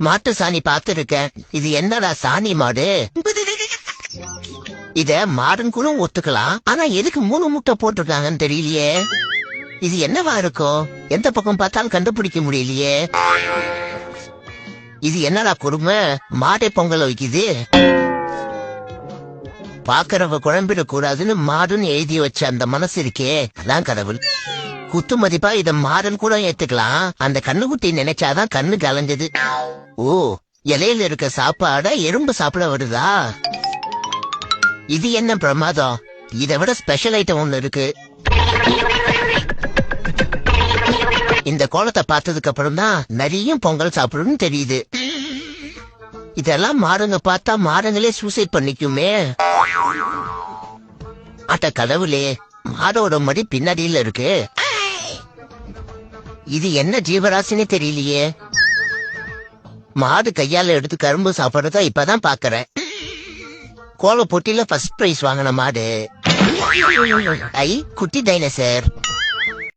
மாட்டு சாணி பாத்துருக்கேன். இது என்னடா சாணி மாடு? இத மாடுன்னு கூட ஒத்துக்கலாம். ஆனா எதுக்கு 3 முட்டை போட்டிருக்காங்கன்னு தெரியலையே. இது என்னவா இருக்கும்? எந்த பக்கம் பார்த்தாலும் கண்டுபிடிக்க முடியலையே. இது என்னடா கொடுமை? மாடை பொங்கல் வைக்குது. பாக்குறவ குழம்பிட கூடாதுன்னு மாடுன்னு எழுதி வச்ச அந்த மனசு இருக்கே, அதான் கடவுள். குத்து மதிப்பா இத மாடுன்னு கூட ஏத்துக்கலாம். அந்த கண்ணுக்குட்டி நினைச்சாதான் கண்ணு கலஞ்சது. ஓ, இலையில இருக்க சாப்பாட எறும்பு சாப்பிட வருதா? இது என்ன பிரமாதம்? இதை விட ஸ்பெஷல் ஐட்டம் ஒண்ணு இருக்கு. இந்த கோலத்தை பார்த்ததுக்கு அப்புறம் தான் நிறைய பொங்கல் சாப்பிடுன்னு தெரியுது. இதெல்லாம் மாடுங்க பார்த்தா மாடுங்களே சூசைட் பண்ணிக்குமே. அட்ட கடவுளே, மாடோட மடி பின்னாடியில இருக்கு. இது என்ன ஜீவராசினே தெரியலையே. மாடு கையால எடுத்து கரும்பு சாப்பிடுறதா இப்பதான் பாக்குறேன். கோல போட்டியில ஃபர்ஸ்ட் பிரைஸ் வாங்கின மாடு. ஐ, குட்டி டைனோசர்.